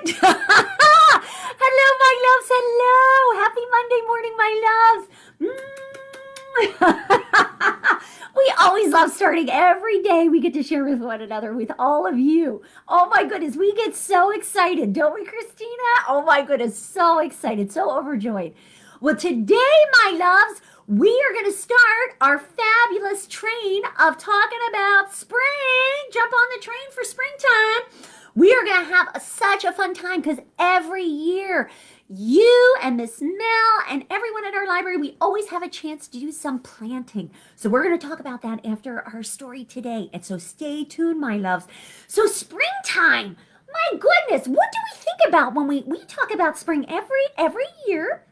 Hello, my loves. Hello. Happy Monday morning, my loves. We always love starting every day we get to share with one another, with all of you. Oh, my goodness. We get so excited, don't we, Christina? Oh, my goodness. So excited. So overjoyed. Well, today, my loves, we are going to start our fabulous train of talking about spring. Jump on the train for springtime. We are going to have such a fun time because every year, you and Miss Mel and everyone at our library, we always have a chance to do some planting. So we're going to talk about that after our story today. And so stay tuned, my loves. So springtime, my goodness, what do we think about when we talk about spring every year?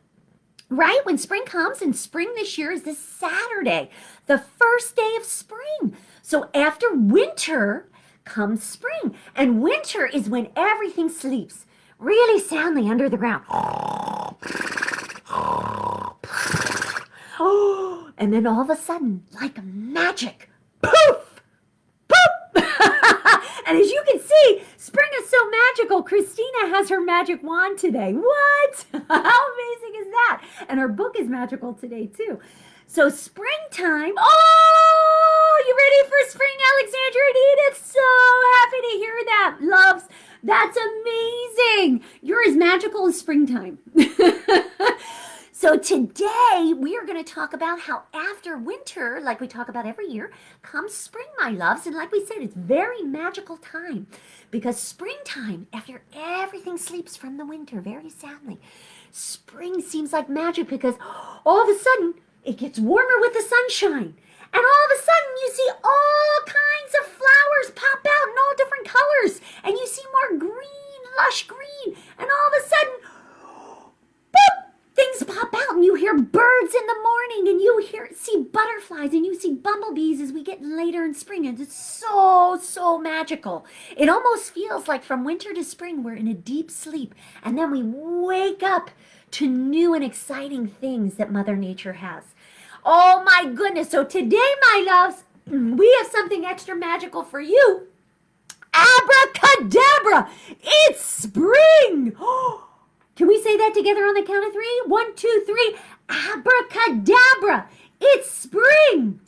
Right? When spring comes, and spring this year is this Saturday, the first day of spring. So after winter comes spring. And winter is when everything sleeps really soundly under the ground. And then all of a sudden, like magic, poof, poof. And as you can see, spring is so magical. Christina has her magic wand today. What? How amazing is that? And her book is magical today, too. So springtime. Oh, you ready for spring, Alexandra and Edith? So happy to hear that, loves. That's amazing. You're as magical as springtime. So today we are going to talk about how after winter, like we talk about every year, comes spring, my loves. And like we said, it's very magical time because springtime, after everything sleeps from the winter very soundly, spring seems like magic because all of a sudden it gets warmer with the sunshine. And all of a sudden you see all kinds of flowers pop out in all different colors. And you see more green, lush green. And all of a sudden, boop, things pop out and you hear birds in the morning and you see butterflies and you see bumblebees as we get later in spring. And it's so, so magical. It almost feels like from winter to spring we're in a deep sleep. And then we wake up to new and exciting things that Mother Nature has. Oh my goodness. So today, my loves, we have something extra magical for you. Abracadabra! It's spring! Can we say that together on the count of three? 1, 2, 3. Abracadabra! It's spring!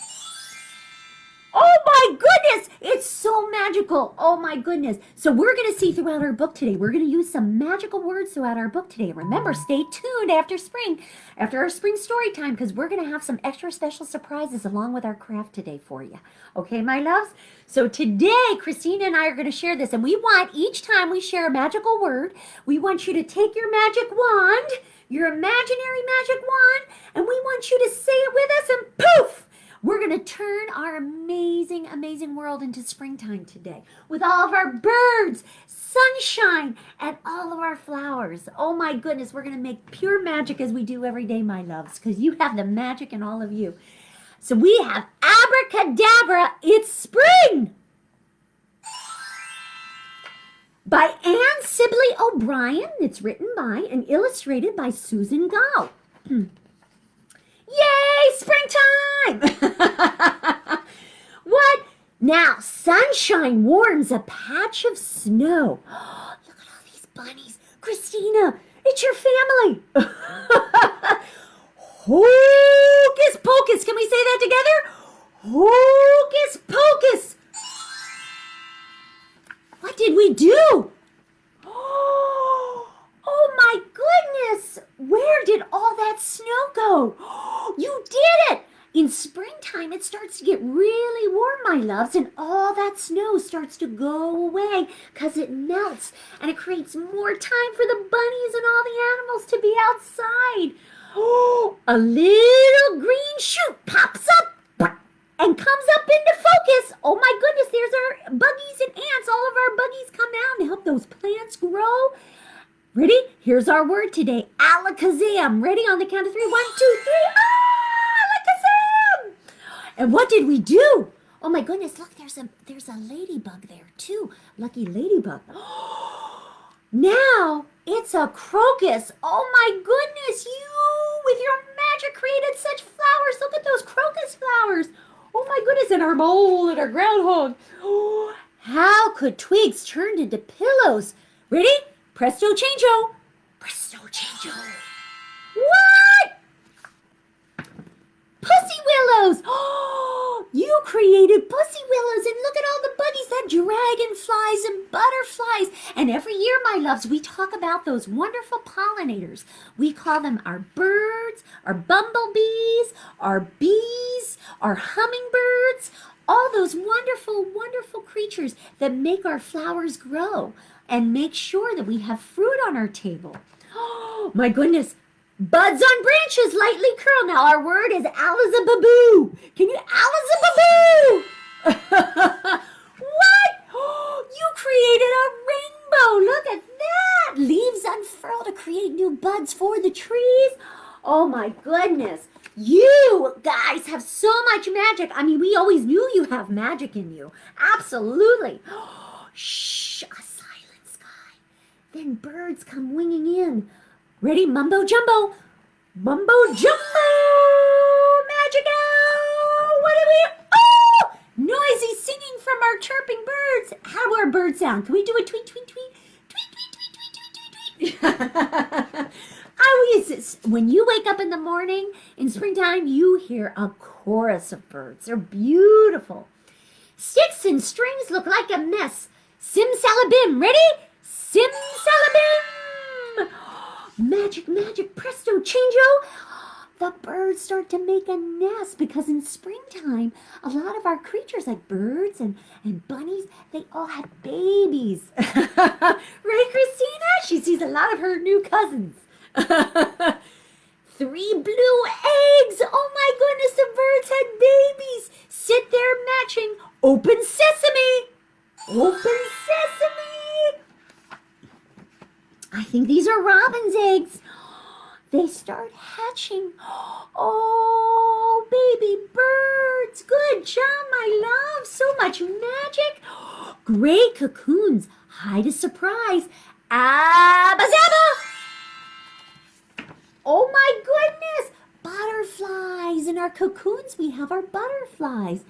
Oh my goodness! It's so magical. Oh my goodness. So we're going to see throughout our book today. We're going to use some magical words throughout our book today. Remember, stay tuned after spring, after our spring story time, because we're going to have some extra special surprises along with our craft today for you. Okay, my loves? So today, Christina and I are going to share this, and we want, each time we share a magical word, we want you to take your magic wand, your imaginary magic wand, and we want you to say it with us, and poof! We're going to turn our amazing, amazing world into springtime today with all of our birds, sunshine, and all of our flowers. Oh my goodness, we're going to make pure magic as we do every day, my loves, because you have the magic in all of you. So we have Abracadabra, it's spring! By Anne Sibley O'Brien. It's written by and illustrated by Susan Gall. Yay, springtime! What? Now, sunshine warms a patch of snow. Oh, look at all these bunnies. Christina, it's your family. Hocus pocus. Can we say that together? Hocus pocus. What did we do? Oh my goodness! Where did all that snow go? You did it! In springtime, it starts to get really warm, my loves, and all that snow starts to go away because it melts, and it creates more time for the bunnies and all the animals to be outside. Oh, a little green shoot pops up and comes up into focus. Oh my goodness, there's our buggies and ants. All of our buggies come out and help those plants grow. Ready? Here's our word today, alakazam. Ready on the count of 3? 1, 2, 3. Alakazam! And what did we do? Oh my goodness, look, there's a ladybug there too. Lucky ladybug. Now it's a crocus. Oh my goodness, you with your magic created such flowers. Look at those crocus flowers. Oh my goodness, and our mole and our groundhog. How could twigs turn into pillows? Ready? Presto changeo. Presto changeo. What? Pussy willows. Oh, you created pussy willows, and look at all the buddies, that dragonflies and butterflies. And every year, my loves, we talk about those wonderful pollinators. We call them our birds, our bumblebees, our bees, our hummingbirds, all those wonderful, wonderful creatures that make our flowers grow and make sure that we have fruit on our table. Oh, my goodness. Buds on branches lightly curl. Now our word is alizababoo. Can you alizababoo? What? Oh, you created a rainbow. Look at that. Leaves unfurl to create new buds for the trees. Oh my goodness. You guys have so much magic. I mean, we always knew you have magic in you. Absolutely. Shh, a silent sky. Then birds come winging in. Ready? Mumbo jumbo. Mumbo jumbo. Magico. What do we? Oh! Noisy singing from our chirping birds. How do our birds sound? Can we do a tweet, tweet, tweet? Tweet, tweet, tweet, tweet, tweet, tweet. When you wake up in the morning in springtime, you hear a chorus of birds. They're beautiful. Sticks and strings look like a mess. Sim-salabim. Ready? Sim-salabim. Magic, magic, presto, changeo. The birds start to make a nest because in springtime, a lot of our creatures like birds and bunnies, they all have babies. Right, Christina? She sees a lot of her new cousins. 3 blue eggs. Oh my goodness, the birds had babies. Sit there matching. Open sesame. Open sesame. I think these are robin's eggs. They start hatching. Oh, baby birds. Good job, my love. So much magic. Great cocoons. Hide a surprise. Abba-zabba. Oh, my goodness. Butterflies. In our cocoons, we have our butterflies.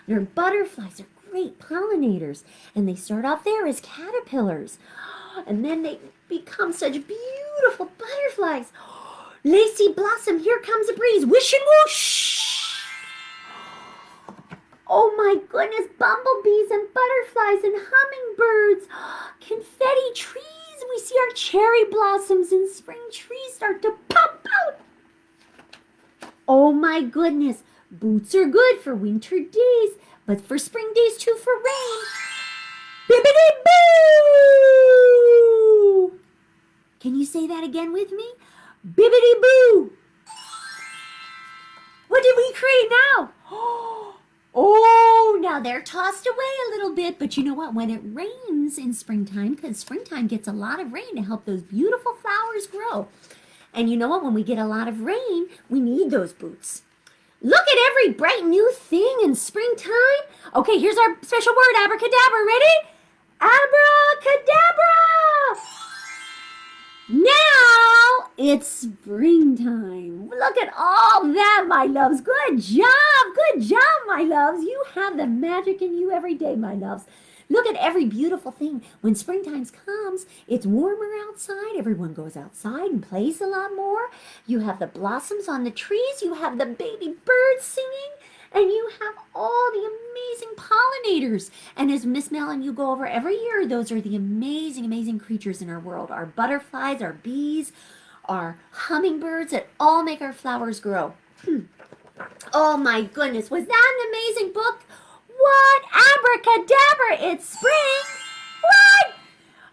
And our butterflies are great pollinators. And they start off there as caterpillars. And then they become such beautiful butterflies. Lacy blossom, here comes a breeze. Wish and whoosh. Oh my goodness, bumblebees and butterflies and hummingbirds. Confetti trees. We see our cherry blossoms and spring trees start to pop out. Oh my goodness, boots are good for winter days, but for spring days too, for rain. Bibbidi-boo! Can you say that again with me? Bibbidi-boo! What did we create now? Oh, now they're tossed away a little bit, but you know what? When it rains in springtime, because springtime gets a lot of rain to help those beautiful flowers grow. And you know what? When we get a lot of rain, we need those boots. Look at every bright new thing in springtime. Okay, here's our special word, abracadabra. Ready? Abracadabra! Now it's springtime. Look at all that, my loves. Good job, my loves. You have the magic in you every day, my loves. Look at every beautiful thing. When springtime comes, it's warmer outside. Everyone goes outside and plays a lot more. You have the blossoms on the trees. You have the baby birds singing. And you have all the amazing pollinators. And as Miss Mel and you go over every year, those are the amazing, amazing creatures in our world. Our butterflies, our bees, our hummingbirds that all make our flowers grow. Oh my goodness, was that an amazing book? What? Abracadabra, it's spring. What?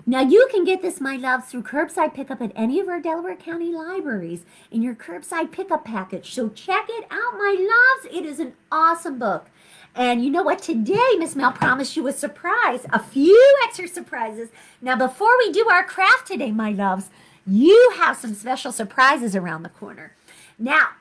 Now you can get this, my loves, through curbside pickup at any of our Delaware County libraries in your curbside pickup package. So check it out, my loves. It is an awesome book. And you know what? Today, Miss Mel promised you a surprise, a few extra surprises. Now, before we do our craft today, my loves, you have some special surprises around the corner. Now,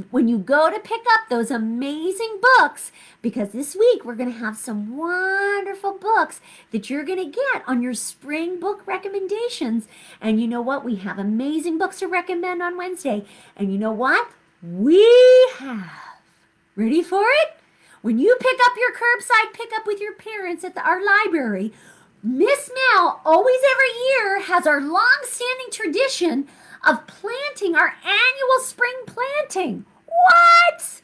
when you go to pick up those amazing books, because this week we're going to have some wonderful books that you're going to get on your spring book recommendations. And you know what? We have amazing books to recommend on Wednesday. And you know what? We have, ready for it? When you pick up your curbside pickup with your parents at our library, Miss Mel always every year has our long-standing tradition of planting our annual spring planting. What?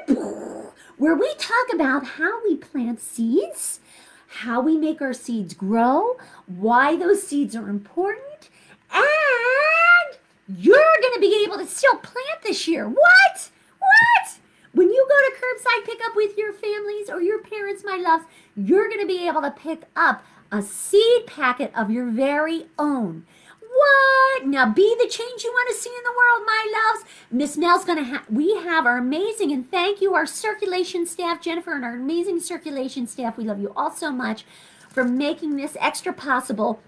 What? Where we talk about how we plant seeds, how we make our seeds grow, why those seeds are important, and you're going to be able to still plant this year. What? What? When you go to curbside pickup with your families or your parents, my loves, you're going to be able to pick up a seed packet of your very own. What? Now be the change you want to see in the world, my loves. Miss Mel's going to we have our amazing, and thank you, our circulation staff, Jennifer, and our amazing circulation staff. We love you all so much for making this extra possible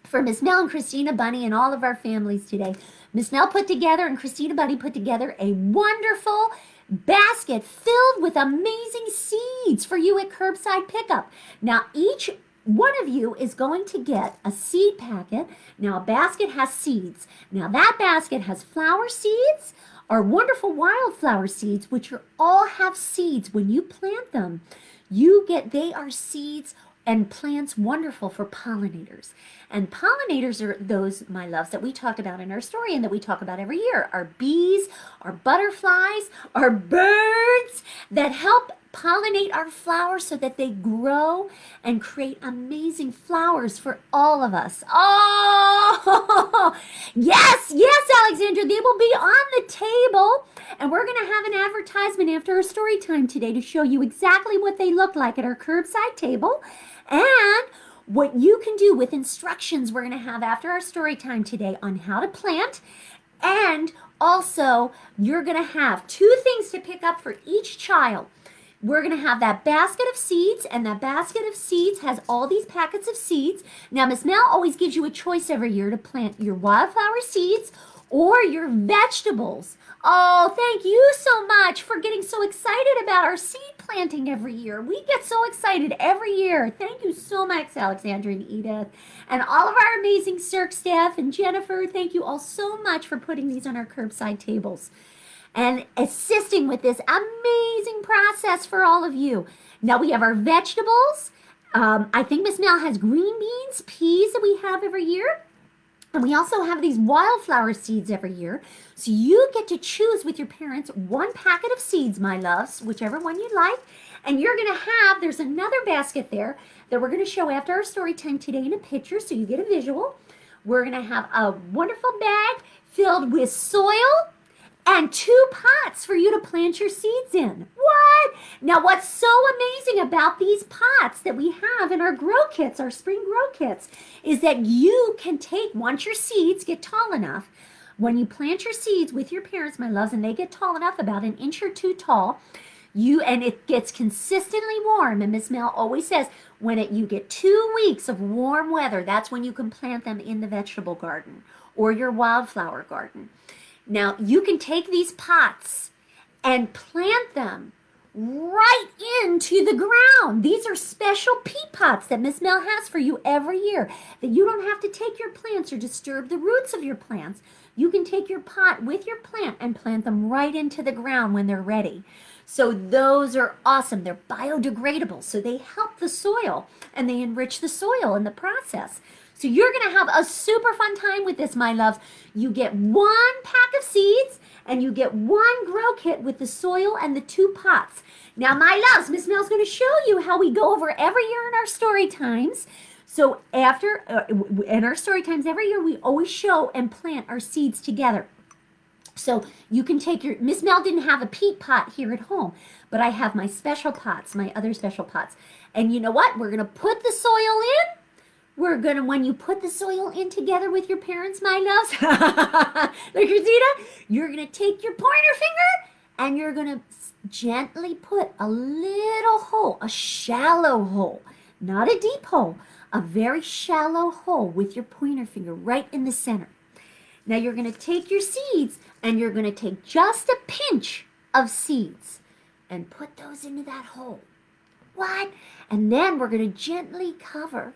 for Miss Mel and Christina Bunny and all of our families today. Miss Mel put together and Christina Bunny put together a wonderful basket filled with amazing seeds for you at curbside pickup. Now, each one of you is going to get a seed packet. Now, a basket has seeds. Now, that basket has flower seeds, or wonderful wildflower seeds, which all have seeds. When you plant them, they are seeds and plants wonderful for pollinators. And pollinators are those, my loves, that we talked about in our story and that we talk about every year. Our bees, our butterflies, our birds that help pollinate our flowers so that they grow and create amazing flowers for all of us. Oh, yes, yes, Alexandra, they will be on the table. And we're going to have an advertisement after our story time today to show you exactly what they look like at our curbside table and what you can do with instructions we're going to have after our story time today on how to plant. And also, you're going to have 2 things to pick up for each child. We're going to have that basket of seeds, and that basket of seeds has all these packets of seeds. Now, Miss Mel always gives you a choice every year to plant your wildflower seeds or your vegetables. Oh, thank you so much for getting so excited about our seed planting every year. We get so excited every year. Thank you so much, Alexandra and Edith, and all of our amazing Cirque staff, and Jennifer. Thank you all so much for putting these on our curbside tables and assisting with this amazing process for all of you. Now we have our vegetables. I think Miss Mel has green beans, peas that we have every year. And we also have these wildflower seeds every year. So you get to choose with your parents 1 packet of seeds, my loves, whichever one you like. And you're going to have, there's another basket there that we're going to show after our story time today in a picture so you get a visual. We're going to have a wonderful bag filled with soil and 2 pots for you to plant your seeds in. What? Now, what's so amazing about these pots that we have in our grow kits, our spring grow kits, is that you can take, once your seeds get tall enough, when you plant your seeds with your parents, my loves, and they get tall enough, about 1 inch or 2 tall, and it gets consistently warm, and Miss Mel always says, when you get 2 weeks of warm weather, that's when you can plant them in the vegetable garden or your wildflower garden. Now, you can take these pots and plant them right into the ground. These are special peat pots that Miss Mel has for you every year, that you don't have to take your plants or disturb the roots of your plants. You can take your pot with your plant and plant them right into the ground when they're ready. So those are awesome. They're biodegradable, so they help the soil and they enrich the soil in the process. So you're going to have a super fun time with this, my loves. You get 1 pack of seeds and you get 1 grow kit with the soil and the 2 pots. Now, my loves, Miss Mel's going to show you how we go over every year in our story times. So after, in our story times every year, we always show and plant our seeds together. So you can take your, Miss Mel didn't have a peat pot here at home, but I have my special pots, my other special pots. And you know what? We're going to put the soil in. We're going to, when you put the soil in together with your parents, my loves, like Rosita, you're going to take your pointer finger and you're going to gently put a little hole, a shallow hole, not a deep hole, a very shallow hole with your pointer finger right in the center. Now you're going to take your seeds and you're going to take just a pinch of seeds and put those into that hole. What? And then we're going to gently cover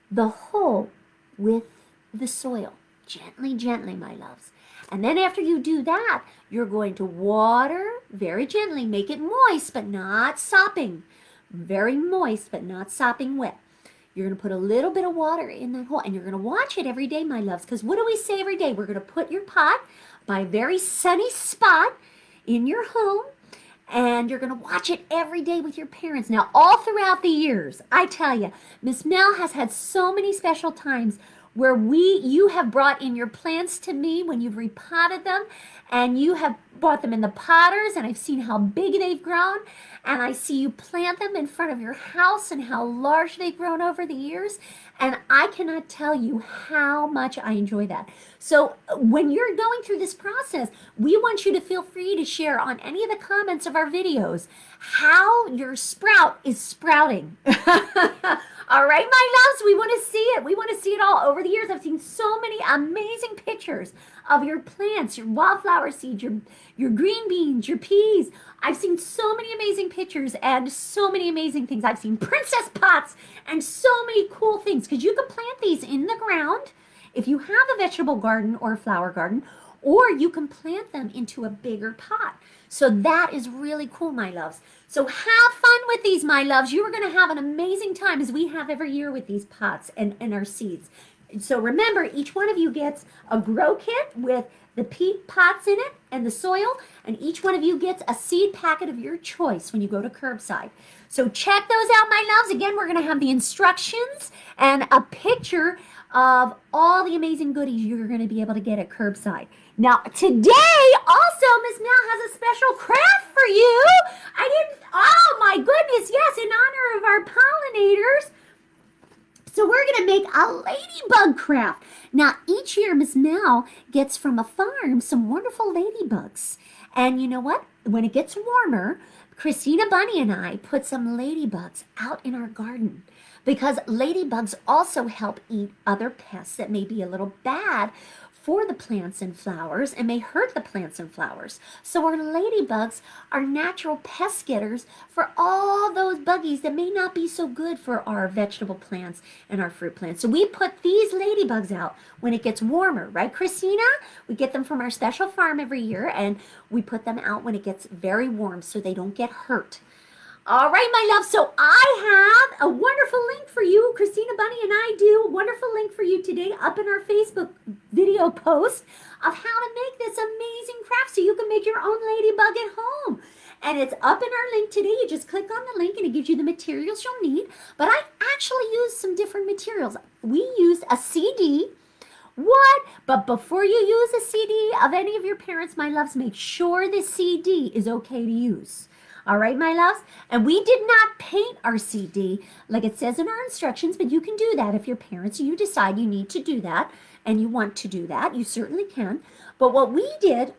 the hole with the soil. Gently, gently, my loves. And then after you do that, you're going to water very gently. Make it moist, but not sopping. Very moist, but not sopping wet. You're going to put a little bit of water in that hole, and you're going to watch it every day, my loves, because what do we say every day? We're going to put your pot by a very sunny spot in your home, and you're going to watch it every day with your parents. Now, all throughout the years, I tell you, Miss Mel has had so many special times where you have brought in your plants to me when you've repotted them, and you have bought them in the potters, and I've seen how big they've grown, and I see you plant them in front of your house and how large they've grown over the years, and I cannot tell you how much I enjoy that. So when you're going through this process, we want you to feel free to share on any of the comments of our videos how your sprout is sprouting. All right, my loves, we want to see it. We want to see it all. Over the years, I've seen so many amazing pictures of your plants, your wildflower seeds, your green beans, your peas. I've seen so many amazing pictures and so many amazing things. I've seen princess pots and so many cool things, because you can plant these in the ground if you have a vegetable garden or a flower garden, or you can plant them into a bigger pot. So that is really cool, my loves. So have fun with these, my loves. You are going to have an amazing time, as we have every year with these pots and our seeds. So remember, each one of you gets a grow kit with the peat pots in it and the soil, and each one of you gets a seed packet of your choice when you go to curbside. So check those out, my loves. Again, we're going to have the instructions and a picture of all the amazing goodies you're going to be able to get at curbside. Now, today, also, Miss Mel has a special craft for you. Oh my goodness, yes, in honor of our pollinators. So we're going to make a ladybug craft. Now, each year, Miss Mel gets from a farm some wonderful ladybugs. And you know what? When it gets warmer, Christina Bunny and I put some ladybugs out in our garden, because ladybugs also help eat other pests that may be a little bad for the plants and flowers and may hurt the plants and flowers. So our ladybugs are natural pest getters for all those buggies that may not be so good for our vegetable plants and our fruit plants. So we put these ladybugs out when it gets warmer, right, Christina? We get them from our special farm every year, and we put them out when it gets very warm so they don't get hurt. All right, my love, so I have a wonderful link for you. Christina Bunny and I do a wonderful link for you today up in our Facebook video post of how to make this amazing craft so you can make your own ladybug at home. And it's up in our link today. You just click on the link and it gives you the materials you'll need. But I actually used some different materials. We used a CD. What? But before you use a CD of any of your parents, my loves, make sure the CD is okay to use. All right, my loves? And we did not paint our CD like it says in our instructions, but you can do that if your parents, you decide you need to do that and you want to do that. You certainly can. But what we did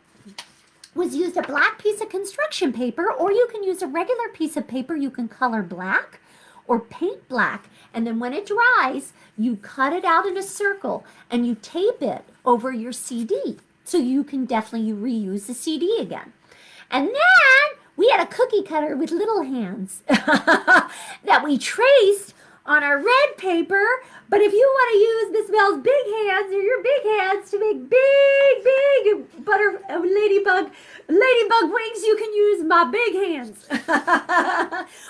was use a black piece of construction paper, or you can use a regular piece of paper. You can color black or paint black. And then when it dries, you cut it out in a circle and you tape it over your CD. So you can definitely reuse the CD again. And then we had a cookie cutter with little hands that we traced on our red paper. But if you want to use Miss Mel's big hands or your big hands to make big ladybug wings, you can use my big hands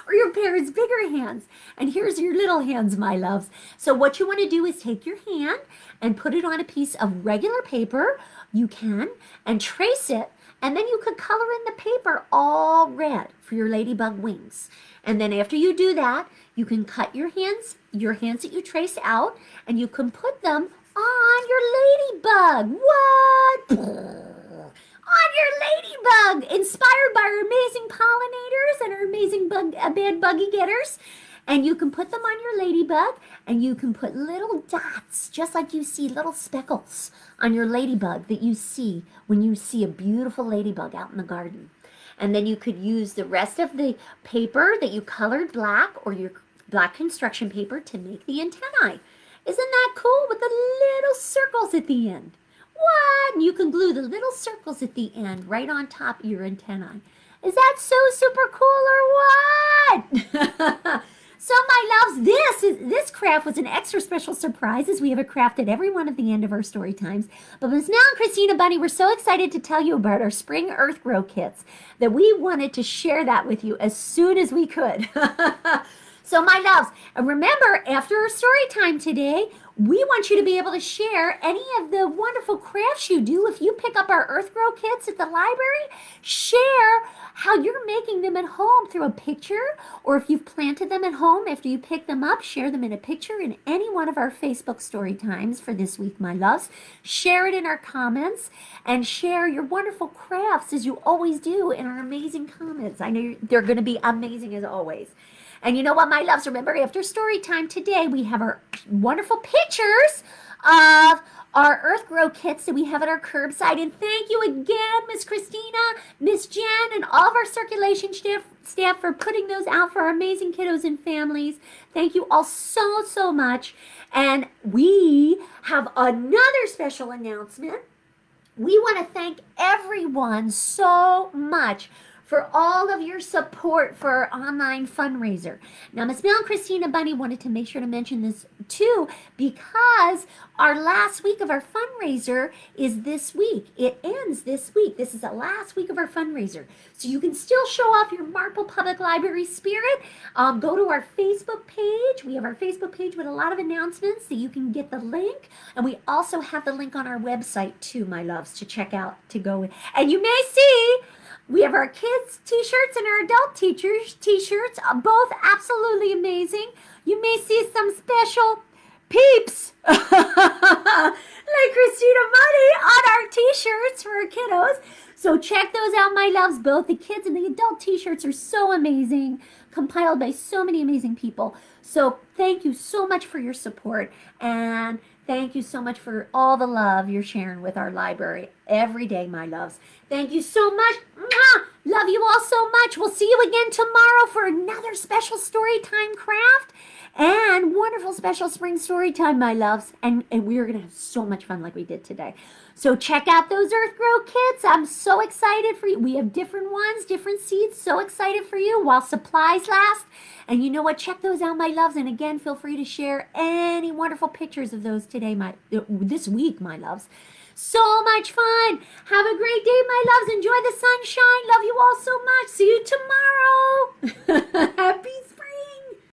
or your parents' bigger hands. And here's your little hands, my loves. So what you want to do is take your hand and put it on a piece of regular paper. You can, and trace it. And then you could color in the paper all red for your ladybug wings. And then after you do that, you can cut your hands that you trace out, and you can put them on your ladybug. What? On your ladybug, inspired by our amazing pollinators and our amazing bad buggy getters. And you can put them on your ladybug, and you can put little dots, just like you see little speckles on your ladybug that you see when you see a beautiful ladybug out in the garden. And then you could use the rest of the paper that you colored black, or your black construction paper, to make the antennae. Isn't that cool, with the little circles at the end? What? And you can glue the little circles at the end right on top of your antennae. Is that so super cool, or what? So my loves, this craft was an extra special surprise, as we have a craft at every one of the end of our story times. But Miss Mel and Christina Bunny were so excited to tell you about our spring earth grow kits that we wanted to share that with you as soon as we could. So my loves, remember, after our story time today, we want you to be able to share any of the wonderful crafts you do. If you pick up our Earth Grow kits at the library, share how you're making them at home through a picture, or if you've planted them at home after you pick them up, share them in a picture in any one of our Facebook story times for this week, my loves. Share it in our comments and share your wonderful crafts as you always do in our amazing comments. I know they're going to be amazing as always. And you know what, my loves? Remember, after story time today, we have our wonderful pictures of our Earth Grow kits that we have at our curbside. And thank you again, Miss Christina, Miss Jen, and all of our circulation staff for putting those out for our amazing kiddos and families. Thank you all so, so much. And we have another special announcement. We want to thank everyone so much for all of your support for our online fundraiser. Now, Miss Mel and Christina Bunny wanted to make sure to mention this too, because our last week of our fundraiser is this week. It ends this week. This is the last week of our fundraiser. So you can still show off your Marple Public Library spirit. Go to our Facebook page. We have our Facebook page with a lot of announcements that you can get the link. And we also have the link on our website too, my loves, to check out, to go with. And you may see we have our kids t-shirts and our adult teachers t-shirts, both absolutely amazing. You may see some special peeps like Christina Money on our t-shirts for our kiddos. So check those out, my loves. Both the kids and the adult t-shirts are so amazing, compiled by so many amazing people. So thank you so much for your support, and thank you so much for all the love you're sharing with our library every day, my loves. Thank you so much. Mwah! Love you all so much. We'll see you again tomorrow for another special story time craft and wonderful special spring story time, my loves. And we are going to have so much fun like we did today. So check out those Earth Grow kits. I'm so excited for you. We have different ones, different seeds. So excited for you while supplies last. And you know what? Check those out, my loves. And again, feel free to share any wonderful pictures of those today, this week, my loves. So much fun. Have a great day, my loves. Enjoy the sunshine. Love you all so much. See you tomorrow. Happy